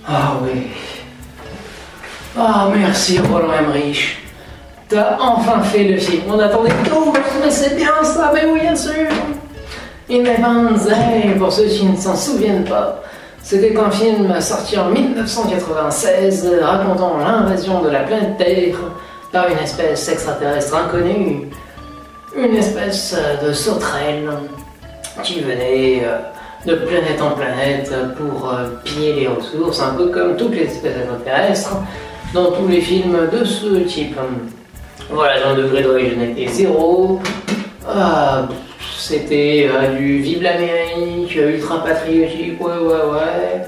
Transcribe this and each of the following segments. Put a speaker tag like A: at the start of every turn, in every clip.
A: Ah oui. Ah merci Roland Emmerich. T'as enfin fait le film. On attendait tout, mais c'est bien ça, mais oui bien sûr. Independence Day, pour ceux qui ne s'en souviennent pas, c'était un film sorti en 1996 racontant l'invasion de la planète Terre par une espèce extraterrestre inconnue, une espèce de sauterelle qui venait de planète en planète pour piller les ressources, un peu comme toutes les espèces extraterrestres dans tous les films de ce type. Voilà, dans le degré d'originalité zéro. C'était du Vive l'Amérique, ultra patriotique, ouais.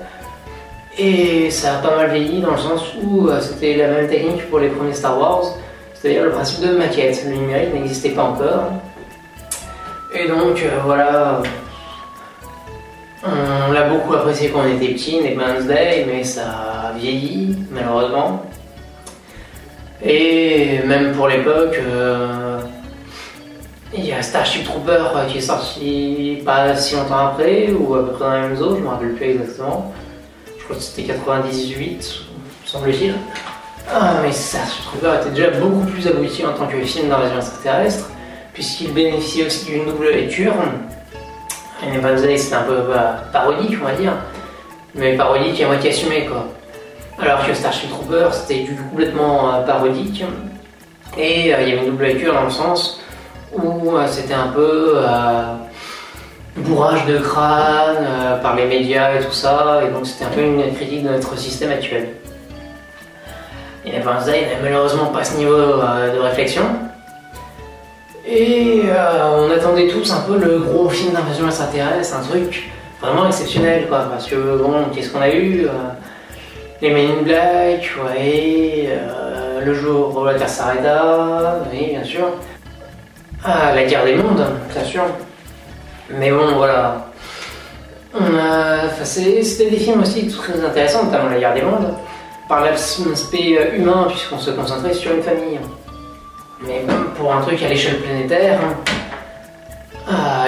A: Et ça a pas mal vieilli dans le sens où c'était la même technique pour les premiers Star Wars, c'est-à-dire le principe de maquette. Le numérique n'existait pas encore. Et donc voilà, on l'a beaucoup apprécié quand on était petit, Independence Day, mais ça a vieilli malheureusement. Et même pour l'époque, il y a Starship Trooper qui est sorti pas si longtemps après, ou à peu près dans la même zone, je me rappelle plus exactement. Je crois que c'était 98, semble-t-il. Mais Starship Trooper était déjà beaucoup plus abouti en tant que film d'invasion extraterrestre, puisqu'il bénéficiait aussi d'une double lecture. Independence Day c'était un peu parodique, on va dire, mais parodique et à moitié assumé quoi. Alors que Starship Trooper c'était du complètement parodique, et il y avait une double lecture dans le sens où c'était un peu bourrage de crâne par les médias et tout ça, et donc c'était un peu une critique de notre système actuel. Independence Day n'a malheureusement pas ce niveau de réflexion, et on attendait tous un peu le gros film d'invasion extraterrestre, un truc vraiment exceptionnel quoi, parce que bon, qu'est-ce qu'on a eu les Men in Black, ouais, le jour où la Terre s'arrêta, oui bien sûr. La guerre des mondes, bien sûr. Mais bon, voilà. C'était des films aussi très intéressants, notamment la guerre des mondes, par l'aspect humain, puisqu'on se concentrait sur une famille. Mais bon, pour un truc à l'échelle planétaire,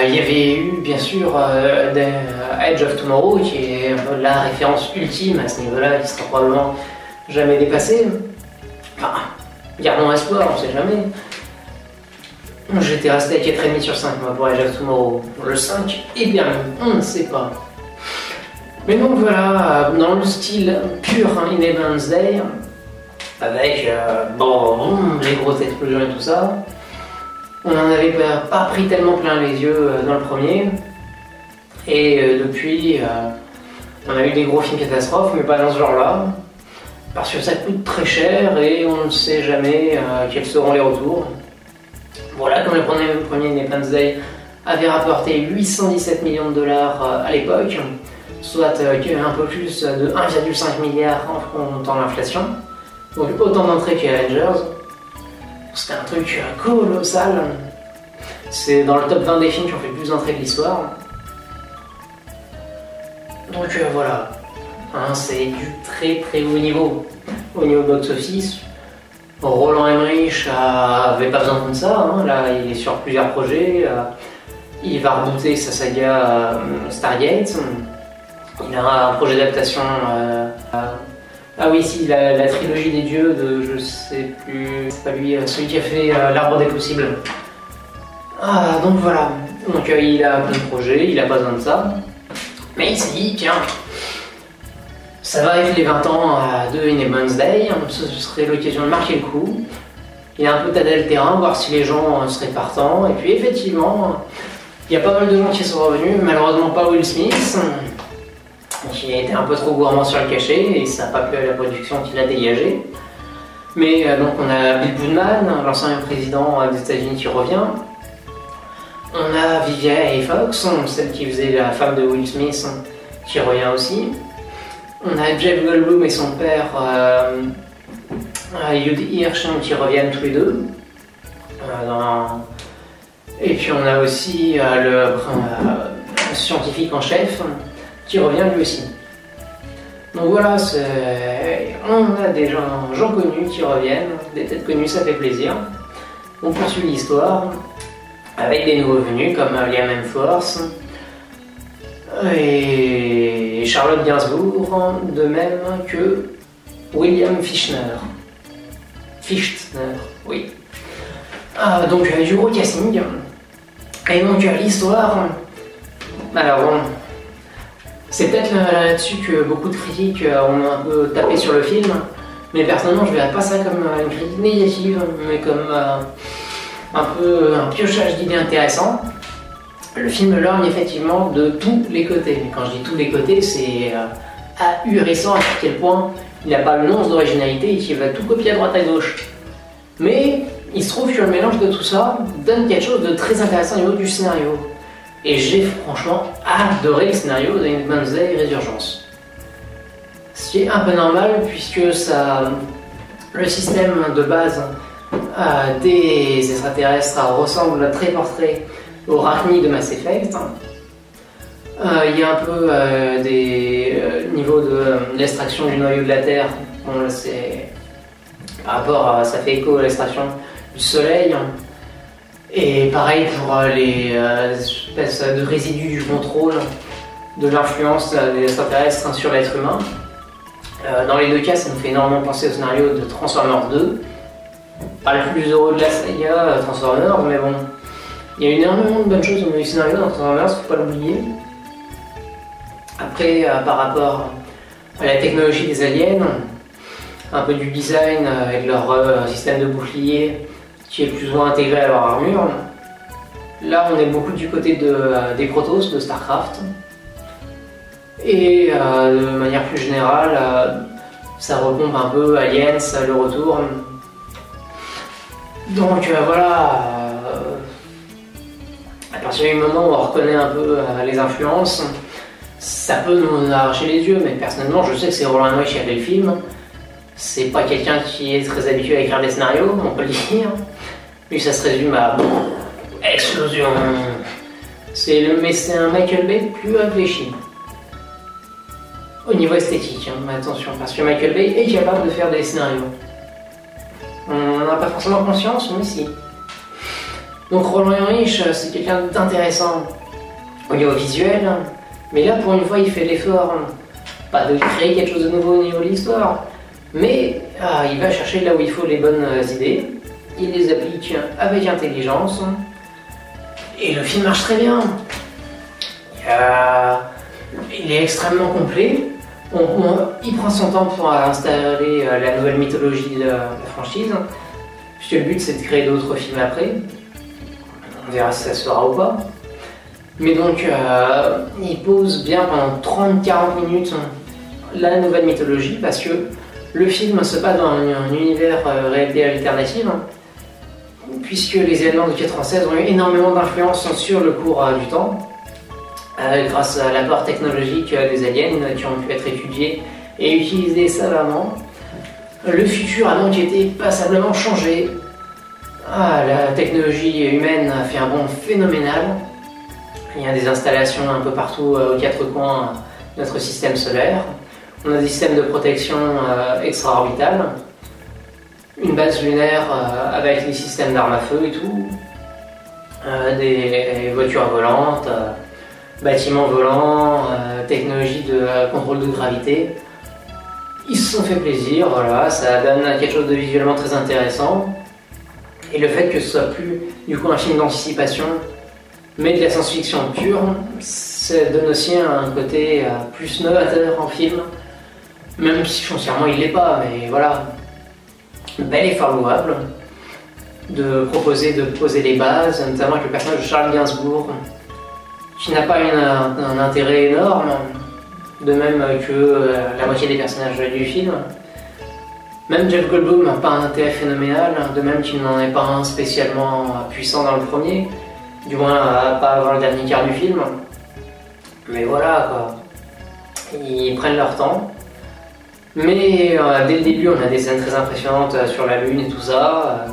A: il y avait eu, bien sûr, Edge of Tomorrow, qui est un peu la référence ultime à ce niveau-là, qui sera probablement jamais dépassée. Enfin, gardons espoir, on sait jamais. J'étais resté à 4,5 sur 5 moi pour Edge of Tomorrow. Le 5 est bien, on ne sait pas. Mais donc voilà, dans le style pur Independence Day, avec les grosses explosions et tout ça, on n'en avait pas pris tellement plein les yeux dans le premier. Et depuis, on a eu des gros films catastrophes, mais pas dans ce genre-là. Parce que ça coûte très cher et on ne sait jamais quels seront les retours. Voilà, comme le premier Independence Day avait rapporté 817 millions de dollars à l'époque, soit un peu plus de 1,5 milliard en comptant l'inflation. Donc autant d'entrées qu'Avengers. C'était un truc colossal. C'est dans le top 20 des films qui ont fait le plus d'entrées de l'histoire. Donc voilà, c'est du très très haut niveau. Au niveau box-office, Roland Emmerich avait pas besoin de ça, là il est sur plusieurs projets, il va rebooter sa saga Stargate, il a un projet d'adaptation, la trilogie des dieux de, je sais plus, c'est pas lui, celui qui a fait l'Arbre des possibles. Donc voilà, donc il a plein de projets, il a pas besoin de ça, mais il s'est dit tiens, ça va être les 20 ans de Independence Day, ce serait l'occasion de marquer le coup. Il a un peu tâté le terrain, voir si les gens seraient partants. Et puis effectivement, il y a pas mal de gens qui sont revenus, malheureusement pas Will Smith, qui a été un peu trop gourmand sur le cachet, et ça n'a pas plu à la production qui l'a dégagé. Mais donc on a Bill Pullman, l'ancien président des États-Unis qui revient. On a Vivica A. Fox, celle qui faisait la femme de Will Smith, qui revient aussi. On a Jeff Goldblum et son père Judd Hirsch qui reviennent tous les deux. Et puis on a aussi le scientifique en chef qui revient lui aussi. Donc voilà, on a des gens connus qui reviennent, des têtes connues, ça fait plaisir. On poursuit l'histoire avec des nouveaux venus comme Liam Hemsworth, et Charlotte Gainsbourg, de même que William Fichtner. Fichtner, oui. Donc du gros casting. Et donc l'histoire, alors bon, c'est peut-être là-dessus que beaucoup de critiques ont un peu tapé sur le film, mais personnellement je ne verrais pas ça comme une critique négative, mais comme un peu un piochage d'idées intéressant. Le film lorgne effectivement de tous les côtés, mais quand je dis tous les côtés, c'est ahurissant à quel point il n'a pas le nonce d'originalité et qu'il va tout copier à droite à gauche. Mais il se trouve que le mélange de tout ça donne quelque chose de très intéressant au niveau du scénario. Et j'ai franchement adoré le scénario d'Independence Day Résurgence. Ce qui est un peu normal puisque ça, le système de base des extraterrestres ressemble très portrait au Rachni de Mass Effect. Il y a un peu des niveaux de l'extraction du noyau de la Terre. Bon, là, c'est par rapport à, ça fait écho à l'extraction du Soleil. Et pareil pour les espèces de résidus du contrôle de l'influence des extraterrestres sur l'être humain. Dans les deux cas, ça nous fait énormément penser au scénario de Transformers 2. Pas le plus heureux de la saga Transformers, mais bon, il y a énormément de bonnes choses au niveau du scénario dans Transformers, faut pas l'oublier. Après, par rapport à la technologie des aliens, un peu du design et de leur système de bouclier qui est plus ou moins intégré à leur armure. Là, on est beaucoup du côté des Protoss, de StarCraft. Et de manière plus générale, ça repompe un peu Aliens, le retour. Donc voilà, à partir du moment où on reconnaît un peu les influences, ça peut nous arracher les yeux, mais personnellement je sais que c'est Roland Emmerich qui a fait le film. C'est pas quelqu'un qui est très habitué à écrire des scénarios, on peut le dire. Lui ça se résume à explosion. Mais c'est un Michael Bay plus réfléchi. Au niveau esthétique, hein, mais attention, parce que Michael Bay est capable de faire des scénarios. On n'en a pas forcément conscience, mais si. Donc Roland Emmerich, c'est quelqu'un d'intéressant au niveau visuel, mais là pour une fois il fait l'effort, pas de créer quelque chose de nouveau au niveau de l'histoire, mais il va chercher là où il faut les bonnes idées, il les applique avec intelligence, et le film marche très bien. Il est extrêmement complet. Il prend son temps pour installer la nouvelle mythologie de la franchise, puisque le but c'est de créer d'autres films après. On verra si ça se fera ou pas. Mais donc, il pose bien pendant 30-40 minutes la nouvelle mythologie, parce que le film se passe dans un univers réalité alternative, puisque les événements de 96 ont eu énormément d'influence sur le cours du temps. Grâce à l'apport technologique des aliens qui ont pu être étudiés et utilisés savamment. Le futur a donc été passablement changé. La technologie humaine a fait un bond phénoménal. Il y a des installations un peu partout aux quatre coins de notre système solaire. On a des systèmes de protection extra-orbitales. Une base lunaire avec des systèmes d'armes à feu et tout. Des voitures volantes. Bâtiments volants, technologie de contrôle de gravité. Ils se sont fait plaisir, voilà, ça donne quelque chose de visuellement très intéressant. Et le fait que ce soit plus du coup un film d'anticipation, mais de la science-fiction pure, ça donne aussi un côté plus novateur en film, même si foncièrement il l'est pas, mais voilà. Bel effort louable de proposer de poser les bases, notamment avec le personnage de Charles Gainsbourg, qui n'a pas un intérêt énorme, de même que la moitié des personnages du film. Même Jeff Goldblum n'a pas un intérêt phénoménal, de même qu'il n'en est pas un spécialement puissant dans le premier, du moins pas avant le dernier quart du film. Mais voilà quoi, ils prennent leur temps. Mais dès le début on a des scènes très impressionnantes sur la Lune et tout ça.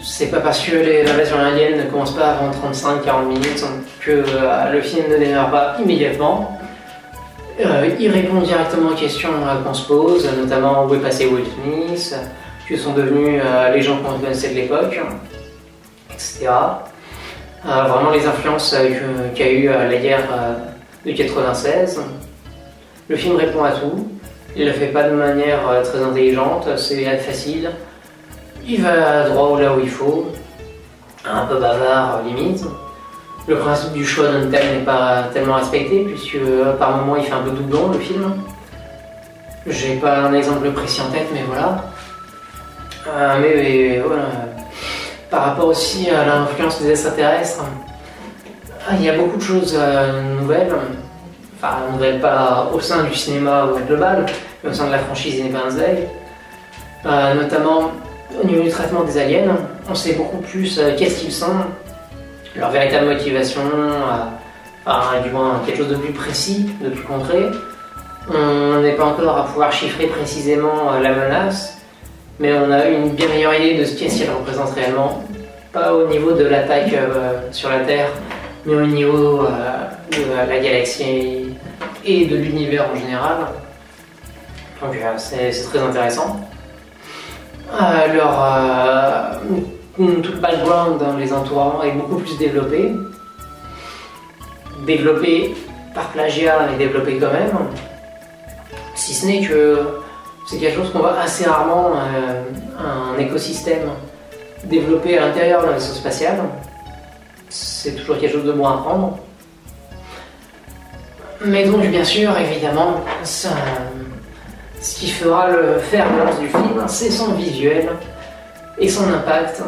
A: C'est pas parce que l'invasion alien ne commence pas avant 35-40 minutes que le film ne démarre pas immédiatement. Il répond directement aux questions qu'on se pose, notamment où est passé Will Smith, que sont devenus les gens qu'on connaissait de l'époque, etc. Vraiment les influences qu'a eu la guerre de 96. Le film répond à tout, il le fait pas de manière très intelligente, c'est facile, il va droit là où il faut, un peu bavard limite. Le principe du choix d'un thème n'est pas tellement respecté, puisque par moments il fait un peu doublon le film. J'ai pas un exemple précis en tête, mais voilà. Mais voilà. Par rapport aussi à l'influence des extraterrestres, il y a beaucoup de choses nouvelles. Enfin, nouvelles pas au sein du cinéma global, mais au sein de la franchise Independence Day. Notamment au niveau du traitement des aliens, on sait beaucoup plus qu'est-ce qu'ils sont, leur véritable motivation, du moins quelque chose de plus précis, de plus concret. On n'est pas encore à pouvoir chiffrer précisément la menace, mais on a une bien meilleure idée de ce qu'elle représente réellement. Pas au niveau de l'attaque sur la Terre, mais au niveau de la galaxie et de l'univers en général. Donc c'est très intéressant. Tout le background dans les entourants est beaucoup plus développé. Développé par plagiat, mais développé quand même. Si ce n'est que c'est quelque chose qu'on voit assez rarement, un écosystème développé à l'intérieur d'un vaisseau spatial. C'est toujours quelque chose de bon à prendre. Mais donc, bien sûr, évidemment, ce qui fera le fer de lance du film, c'est son visuel et son impact.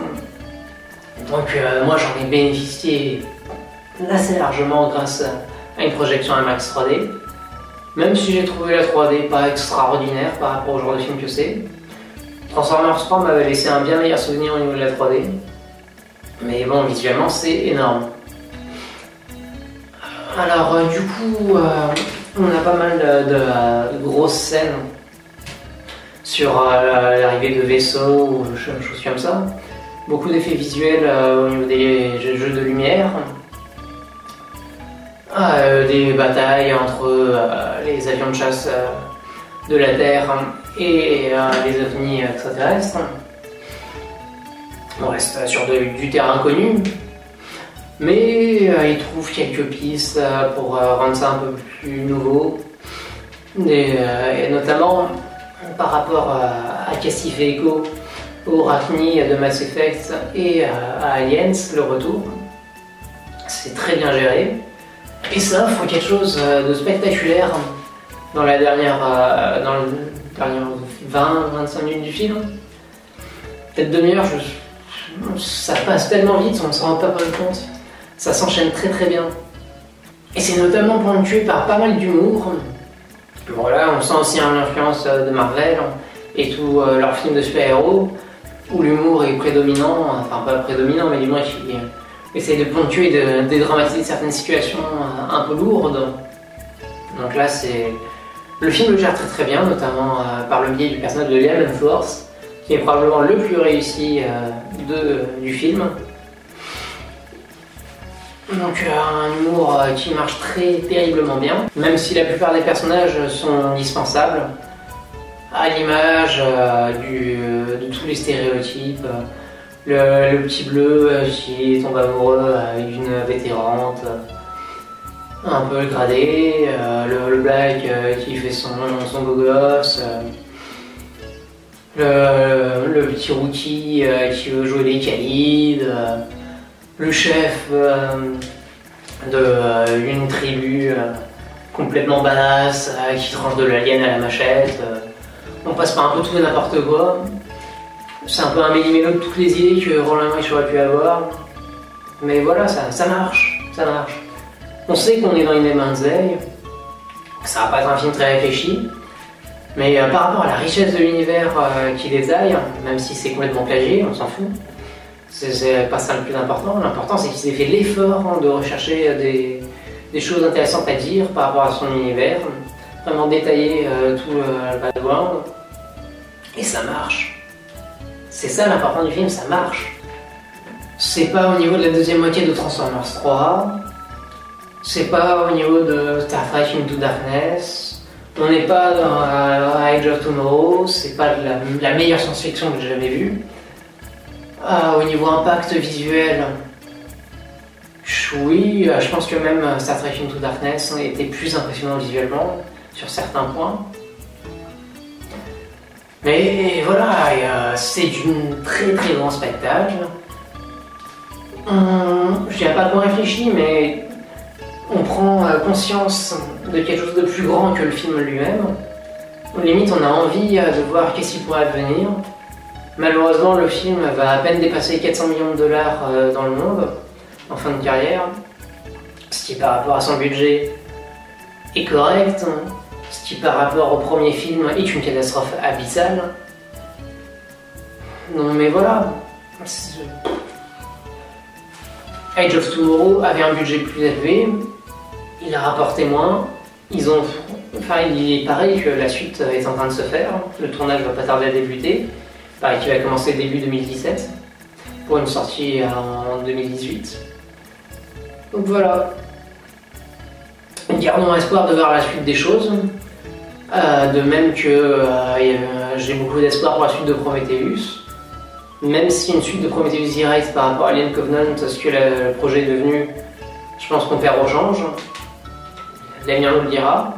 A: Donc, moi, j'en ai bénéficié assez largement grâce à une projection IMAX 3D. Même si j'ai trouvé la 3D pas extraordinaire par rapport au genre de film que c'est. Transformers 3 m'avait laissé un bien meilleur souvenir au niveau de la 3D. Mais bon, visuellement, c'est énorme. Alors, du coup, on a pas mal de grosses scènes sur l'arrivée de vaisseaux ou choses comme ça. Beaucoup d'effets visuels au niveau des jeux de lumière. Des batailles entre les avions de chasse de la Terre et les ovnis extraterrestres. On reste sur du terrain connu, mais ils trouvent quelques pistes pour rendre ça un peu plus nouveau. Et notamment par rapport à qu'est-ce qui fait écho au Arachni de Mass Effect et à Aliens, le retour. C'est très bien géré. Et ça offre quelque chose de spectaculaire dans les dernières 20-25 minutes du film. Peut-être demi-heure, ça passe tellement vite, on ne s'en rend pas compte. Ça s'enchaîne très très bien. Et c'est notamment ponctué par pas mal d'humour. Voilà, on sent aussi l'influence de Marvel et tous leurs films de super-héros, où l'humour est prédominant, enfin pas prédominant, mais du moins qui essaye de ponctuer et de dédramatiser certaines situations un peu lourdes. Donc là, le film le gère très très bien, notamment par le biais du personnage de Liam Hemsworth, qui est probablement le plus réussi du film. Donc un humour qui marche très terriblement bien, même si la plupart des personnages sont indispensables, à l'image de tous les stéréotypes. Le petit bleu qui tombe amoureux d'une vétérante un peu gradée, le black qui fait son beau gosse, le petit rookie qui veut jouer les Khalids, le chef d'une tribu complètement badass qui tranche de l'alien à la machette. On passe par un peu tout et n'importe quoi. C'est un peu un méli-mélo de toutes les idées que Roland Emmerich aurait pu avoir. Mais voilà, ça marche, ça marche. On sait qu'on est dans Independence Day, que ça va pas être un film très réfléchi, mais par rapport à la richesse de l'univers qu'il détaille, même si c'est complètement plagié, on s'en fout. C'est pas ça le plus important. L'important c'est qu'il ait fait l'effort de rechercher des choses intéressantes à dire par rapport à son univers, vraiment détailler tout le background, et ça marche. C'est ça l'important du film, ça marche. C'est pas au niveau de la deuxième moitié de Transformers 3, c'est pas au niveau de Star Trek Into Darkness, on n'est pas dans Age of Tomorrow, c'est pas la meilleure science-fiction que j'ai jamais vue. Au niveau impact visuel, Oui, je pense que même Star Trek Into Darkness était plus impressionnant visuellement sur certains points. Mais voilà, c'est d'une très très grand spectacle. Je dirais pas qu'on réfléchit, mais on prend conscience de quelque chose de plus grand que le film lui-même. Limite, on a envie de voir qu'est-ce qui pourrait advenir. Malheureusement, le film va à peine dépasser 400 millions de dollars dans le monde, en fin de carrière, ce qui par rapport à son budget est correct, ce qui par rapport au premier film est une catastrophe abyssale. Non mais voilà, Age of Tomorrow avait un budget plus élevé, il a rapporté moins, il est pareil que la suite est en train de se faire, le tournage va pas tarder à débuter, pareil qu'il va commencer début 2017, pour une sortie en 2018. Donc voilà, gardons espoir de voir la suite des choses, de même que j'ai beaucoup d'espoir pour la suite de Prometheus, même si une suite de Prometheus Direct par rapport à Alien Covenant, ce que le projet est devenu, je pense qu'on perd au change, l'avenir nous le dira.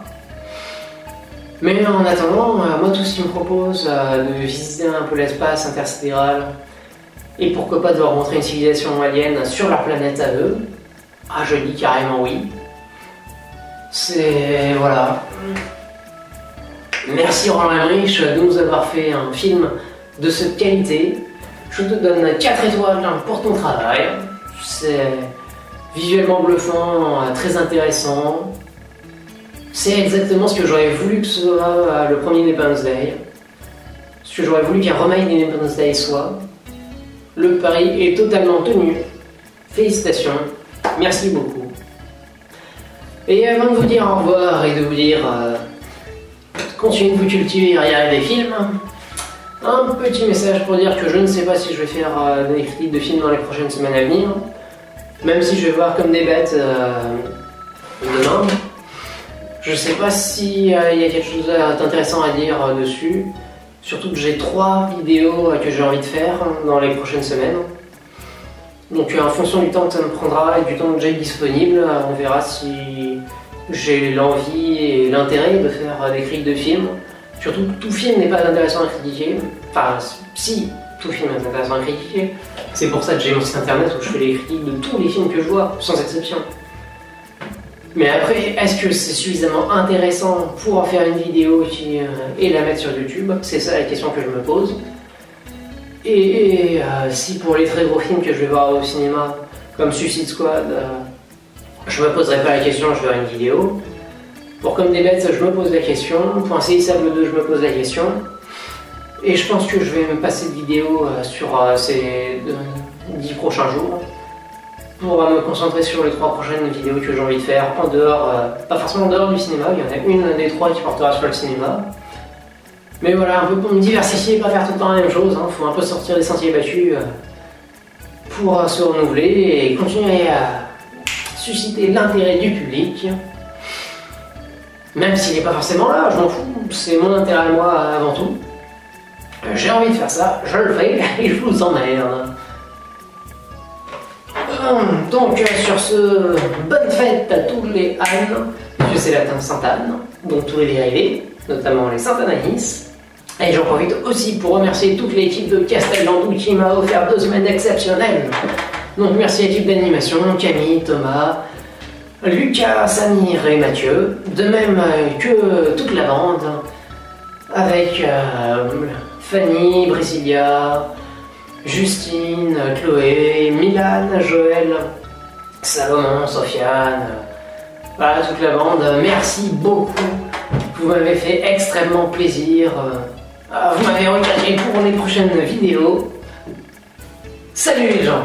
A: Mais en attendant, moi tout ce qui me propose de visiter un peu l'espace intersidéral, et pourquoi pas de rencontrer une civilisation alien sur leur planète à eux, je dis carrément oui. C'est... voilà. Merci Roland Emmerich de nous avoir fait un film de cette qualité. Je te donne 4 étoiles pour ton travail. C'est visuellement bluffant, très intéressant. C'est exactement ce que j'aurais voulu que ce soit le premier Independence Day. Ce que j'aurais voulu qu'un remake d'Independence Day soit. Le pari est totalement tenu. Félicitations. Merci beaucoup. Et avant de vous dire au revoir et de vous dire continuez de vous cultiver derrière des films, un petit message pour dire que je ne sais pas si je vais faire des critiques de films dans les prochaines semaines à venir, même si je vais voir comme des bêtes demain. Je sais pas s'il y a quelque chose d'intéressant à dire dessus, surtout que j'ai 3 vidéos que j'ai envie de faire dans les prochaines semaines. Donc en fonction du temps que ça me prendra et du temps que j'ai disponible, on verra si j'ai l'envie et l'intérêt de faire des critiques de films. Surtout que tout film n'est pas intéressant à critiquer. Enfin, si, tout film est intéressant à critiquer. C'est pour ça que j'ai mon site internet où je fais les critiques de tous les films que je vois, sans exception. Mais après, est-ce que c'est suffisamment intéressant pour en faire une vidéo et la mettre sur YouTube? C'est ça la question que je me pose. Et si pour les très gros films que je vais voir au cinéma, comme Suicide Squad, je me poserai pas la question, je verrai une vidéo. Pour Comme des bêtes, je me pose la question. Pour Insaisissable 2, je me pose la question. Et je pense que je vais me passer de vidéo sur ces 10 prochains jours pour me concentrer sur les 3 prochaines vidéos que j'ai envie de faire en dehors, pas forcément en dehors du cinéma, il y en a une des 3 qui portera sur le cinéma. Mais voilà, un peu pour me diversifier, pas faire tout le temps la même chose, faut un peu sortir des sentiers battus pour se renouveler et continuer à susciter l'intérêt du public. Même s'il n'est pas forcément là, je m'en fous, c'est mon intérêt à moi avant tout. J'ai envie de faire ça, je le fais et je vous emmerde. Donc sur ce, bonne fête à tous les ânes, puisque c'est latin Sainte-Anne, donc tous les dérivés, notamment les Sainte-Anaïs. Et j'en profite aussi pour remercier toute l'équipe de Castellandou qui m'a offert 2 semaines exceptionnelles. Donc merci à l'équipe d'animation, Camille, Thomas, Lucas, Samir et Mathieu, de même que toute la bande, avec Fanny, Brisilia, Justine, Chloé, Milan, Joël, Salomon, Sofiane, voilà toute la bande, merci beaucoup, vous m'avez fait extrêmement plaisir, vous m'avez regardé pour les prochaines vidéos. Salut les gens!